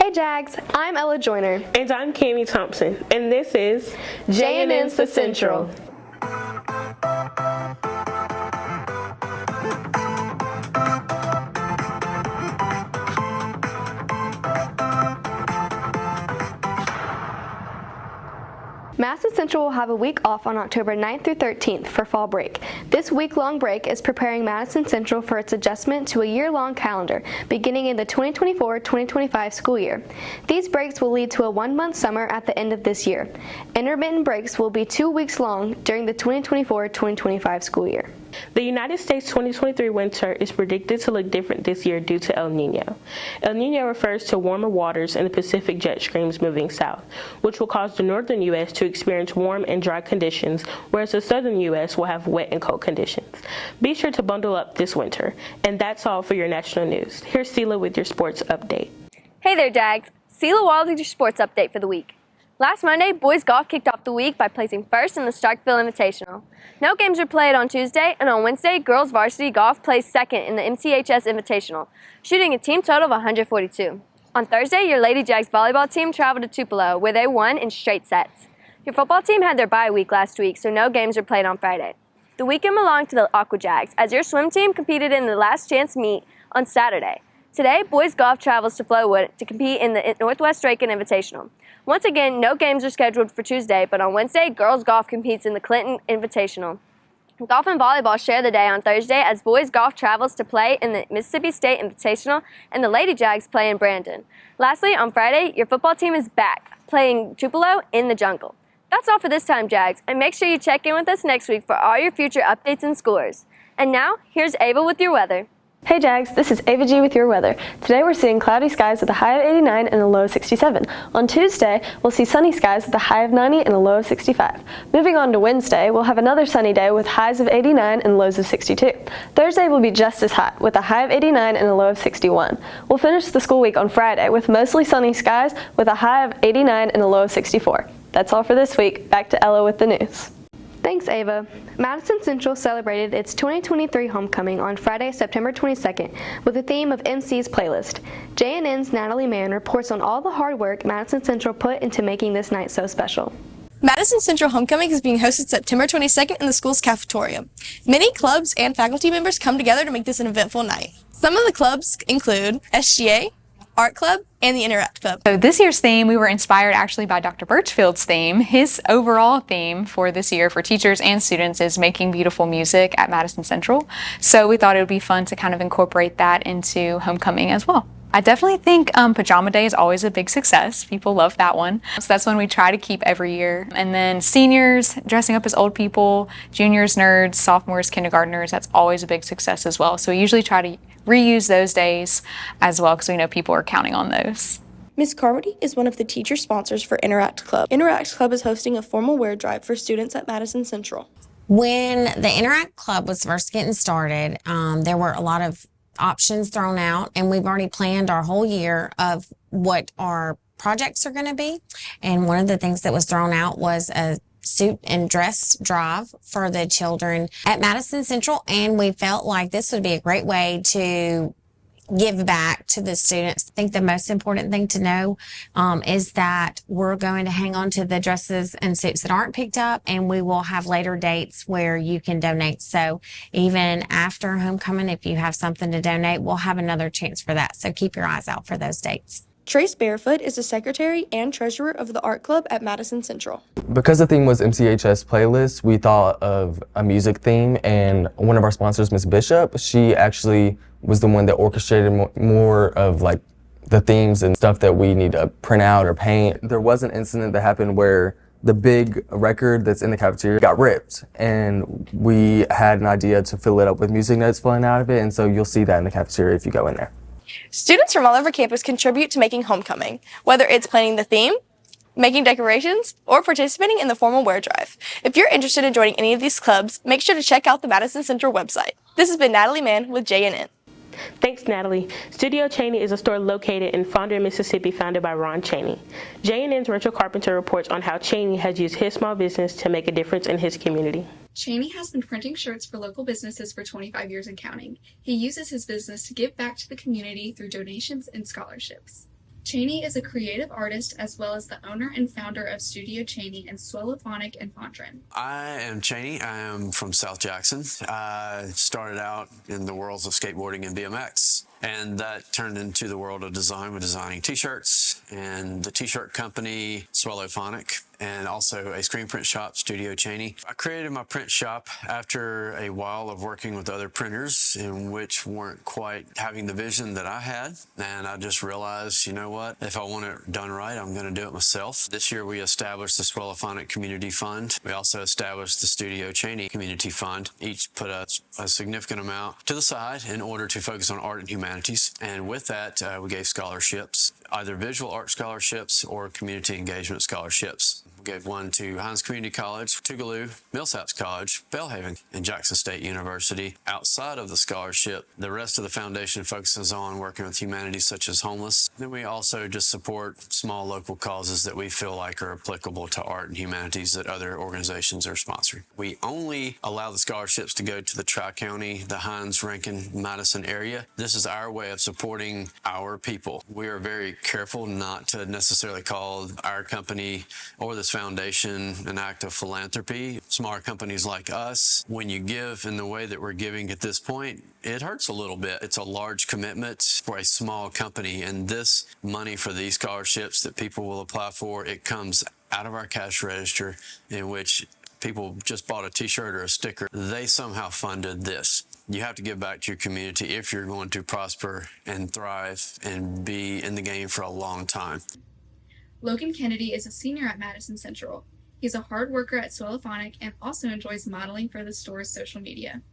Hey Jags, I'm Ella Joyner. And I'm Cammie Thompson, and this is J&N's The Central. Madison Central will have a week off on October 9th through 13th for fall break. This week-long break is preparing Madison Central for its adjustment to a year-long calendar beginning in the 2024-2025 school year. These breaks will lead to a one-month summer at the end of this year. Intermittent breaks will be 2 weeks long during the 2024-2025 school year. The United States 2023 winter is predicted to look different this year due to El Nino. El Nino refers to warmer waters in the Pacific jet streams moving south, which will cause the northern U.S. to experience warm and dry conditions, whereas the southern U.S. will have wet and cold conditions. Be sure to bundle up this winter. And that's all for your national news. Here's Sela with your sports update. Hey there, Jags. Sela Wild with your sports update for the week. Last Monday, boys golf kicked off the week by placing first in the Starkville Invitational. No games were played on Tuesday, and on Wednesday, girls varsity golf placed second in the MCHS Invitational, shooting a team total of 142. On Thursday, your Lady Jags volleyball team traveled to Tupelo, where they won in straight sets. Your football team had their bye week last week, so no games were played on Friday. The weekend belonged to the Aqua Jags, as your swim team competed in the last chance meet on Saturday. Today, boys golf travels to Flowood to compete in the Northwest Draken Invitational. Once again, no games are scheduled for Tuesday, but on Wednesday, girls golf competes in the Clinton Invitational. Golf and volleyball share the day on Thursday as boys golf travels to play in the Mississippi State Invitational and the Lady Jags play in Brandon. Lastly, on Friday, your football team is back, playing Tupelo in the Jungle. That's all for this time, Jags, and make sure you check in with us next week for all your future updates and scores. And now, here's Ava with your weather. Hey Jags, this is Ava G with your weather. Today we're seeing cloudy skies with a high of 89 and a low of 67. On Tuesday, we'll see sunny skies with a high of 90 and a low of 65. Moving on to Wednesday, we'll have another sunny day with highs of 89 and lows of 62. Thursday will be just as hot with a high of 89 and a low of 61. We'll finish the school week on Friday with mostly sunny skies with a high of 89 and a low of 64. That's all for this week. Back to Ella with the news. Thanks, Ava. Madison Central celebrated its 2023 homecoming on Friday, September 22nd, with the theme of MC's Playlist. J&N's Natalie Mann reports on all the hard work Madison Central put into making this night so special. Madison Central Homecoming is being hosted September 22nd in the school's cafeteria. Many clubs and faculty members come together to make this an eventful night. Some of the clubs include SGA, Art Club, and the Interact Club. So this year's theme, we were inspired actually by Dr. Birchfield's theme. His overall theme for this year for teachers and students is making beautiful music at Madison Central. So we thought it would be fun to kind of incorporate that into homecoming as well. I definitely think Pajama Day is always a big success. People love that one. So that's one we try to keep every year. And then seniors dressing up as old people, juniors, nerds, sophomores, kindergartners, that's always a big success as well. So we usually try to reuse those days as well because we know people are counting on those. Ms. Carmody is one of the teacher sponsors for Interact Club. Interact Club is hosting a formal wear drive for students at Madison Central. When the Interact Club was first getting started, there were a lot of options thrown out, and we've already planned our whole year of what our projects are going to be. And one of the things that was thrown out was a suit and dress drive for the children at Madison Central, and we felt like this would be a great way to give back to the students. I think the most important thing to know is that we're going to hang on to the dresses and suits that aren't picked up, and we will have later dates where you can donate. So even after homecoming, if you have something to donate, we'll have another chance for that. So keep your eyes out for those dates. Trace Barefoot is the secretary and treasurer of the Art Club at Madison Central. Because the theme was MCHS Playlist, we thought of a music theme, and one of our sponsors, Ms. Bishop, she actually was the one that orchestrated more of like the themes and stuff that we need to print out or paint. There was an incident that happened where the big record that's in the cafeteria got ripped, and we had an idea to fill it up with music notes flowing out of it, and so you'll see that in the cafeteria if you go in there. Students from all over campus contribute to making homecoming, whether it's planning the theme, making decorations, or participating in the formal wear drive. If you're interested in joining any of these clubs, make sure to check out the Madison Central website. This has been Natalie Mann with J&N. Thanks, Natalie. Studio Chane is a store located in Fondren, Mississippi, founded by Ron Chane. J&N's Rachael Carpenter reports on how Chane has used his small business to make a difference in his community. Chane has been printing shirts for local businesses for 25 years and counting. He uses his business to give back to the community through donations and scholarships. Chane is a creative artist as well as the owner and founder of Studio Chane in Swellophonic and Fontran. I am Chane. I am from South Jackson. I started out in the worlds of skateboarding and BMX, and that turned into the world of design with designing t-shirts and the t-shirt company Swellophonic, and also a screen print shop, Studio Chane. I created my print shop after a while of working with other printers in which weren't quite having the vision that I had, and I just realized, you know what, if I want it done right, I'm going to do it myself. This year we established the Swellophonic Community Fund. We also established the Studio Chane Community Fund. Each put a significant amount to the side in order to focus on art and humanities, and with that we gave scholarships, either visual art scholarships or community engagement scholarships. We gave one to Hines Community College, Tougaloo, Millsaps College, Belhaven, and Jackson State University. Outside of the scholarship, the rest of the foundation focuses on working with humanities such as homeless. Then we also just support small local causes that we feel like are applicable to art and humanities that other organizations are sponsoring. We only allow the scholarships to go to the Tri-County, the Hines, Rankin, Madison area. This is our way of supporting our people. We are very careful not to necessarily call our company or this foundation an act of philanthropy. Smaller companies like us, when you give in the way that we're giving at this point, it hurts a little bit. It's a large commitment for a small company, and this money for these scholarships that people will apply for, it comes out of our cash register, in which people just bought a t-shirt or a sticker. They somehow funded this. You have to give back to your community if you're going to prosper and thrive and be in the game for a long time. Logan Kennedy is a senior at Madison Central. He's a hard worker at Swellophonic and also enjoys modeling for the store's social media.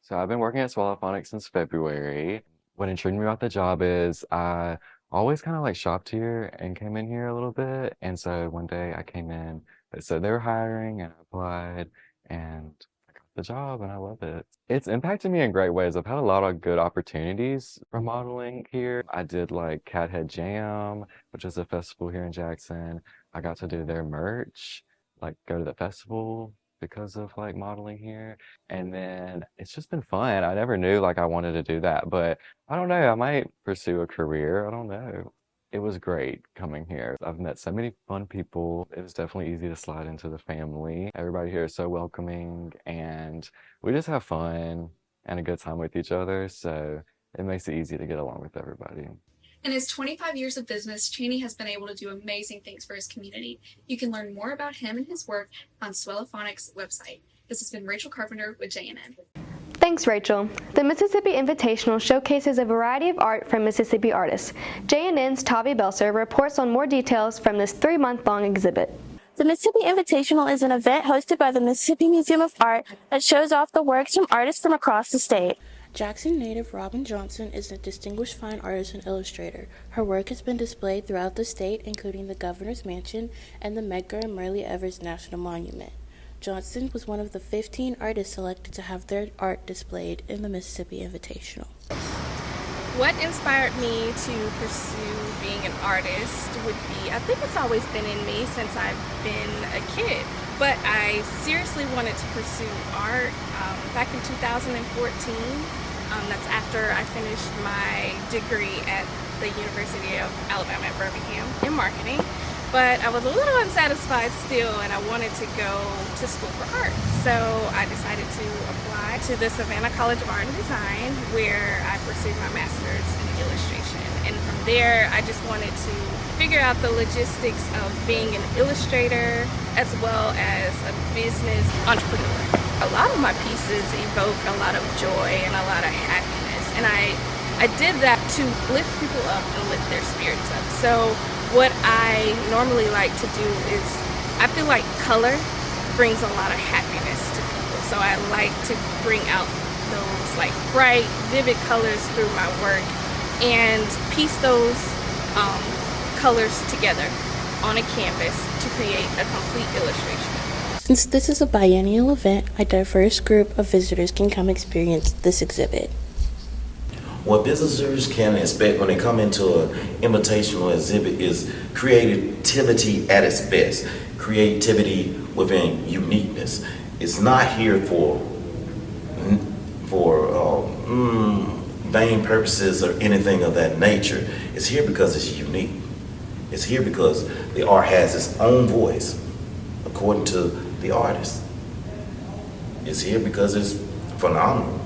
So I've been working at Swellophonic since February. What intrigued me about the job is I always kind of like shopped here and came in here a little bit. And so one day I came in, they said they were hiring, and I applied, and I got the job, and I love it. It's impacted me in great ways. I've had a lot of good opportunities from modeling here. I did like Cathead Jam, which is a festival here in Jackson. I got to do their merch, like go to the festival because of like modeling here. And then it's just been fun. I never knew like I wanted to do that, but I don't know, I might pursue a career. I don't know. It was great coming here. I've met so many fun people. It was definitely easy to slide into the family. Everybody here is so welcoming, and we just have fun and a good time with each other. So it makes it easy to get along with everybody. In his 25 years of business, Chane has been able to do amazing things for his community. You can learn more about him and his work on Swellophonic's website. This has been Rachael Carpenter with JNN. Thanks, Rachel. The Mississippi Invitational showcases a variety of art from Mississippi artists. JNN's Tavi Belser reports on more details from this 3-month-long exhibit. The Mississippi Invitational is an event hosted by the Mississippi Museum of Art that shows off the works from artists from across the state. Jackson native Robin Johnson is a distinguished fine artist and illustrator. Her work has been displayed throughout the state, including the Governor's Mansion and the Medgar and Murray Evers National Monument. Johnson was one of the 15 artists selected to have their art displayed in the Mississippi Invitational. What inspired me to pursue being an artist would be, I think it's always been in me since I've been a kid, but I seriously wanted to pursue art back in 2014. That's after I finished my degree at the University of Alabama at Birmingham in marketing. But I was a little unsatisfied still, and I wanted to go to school for art. So I decided to apply to the Savannah College of Art and Design, where I pursued my master's in illustration. And from there, I just wanted to figure out the logistics of being an illustrator as well as a business entrepreneur. A lot of my pieces evoke a lot of joy and a lot of happiness, and I did that to lift people up and lift their spirits up. So what I normally like to do is, I feel like color brings a lot of happiness to people. So I like to bring out those like bright, vivid colors through my work and piece those colors together on a canvas to create a complete illustration. Since this is a biennial event, a diverse group of visitors can come experience this exhibit. What visitors can expect when they come into an invitational exhibit is creativity at its best. Creativity within uniqueness. It's not here for vain purposes or anything of that nature. It's here because it's unique. It's here because the art has its own voice, according to the artist. It's here because it's phenomenal.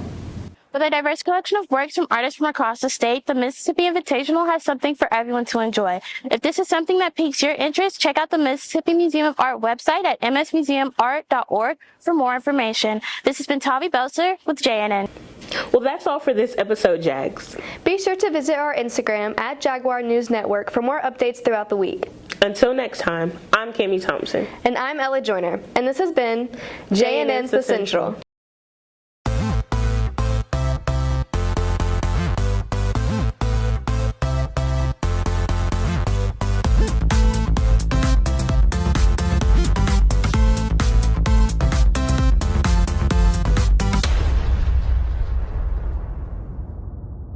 With a diverse collection of works from artists from across the state, the Mississippi Invitational has something for everyone to enjoy. If this is something that piques your interest, check out the Mississippi Museum of Art website at msmuseumart.org for more information. This has been Tavi Belser with JNN. Well, that's all for this episode, Jags. Be sure to visit our Instagram at Jaguar News Network for more updates throughout the week. Until next time, I'm Cami Thompson. And I'm Ella Joyner. And this has been JNN's The Central.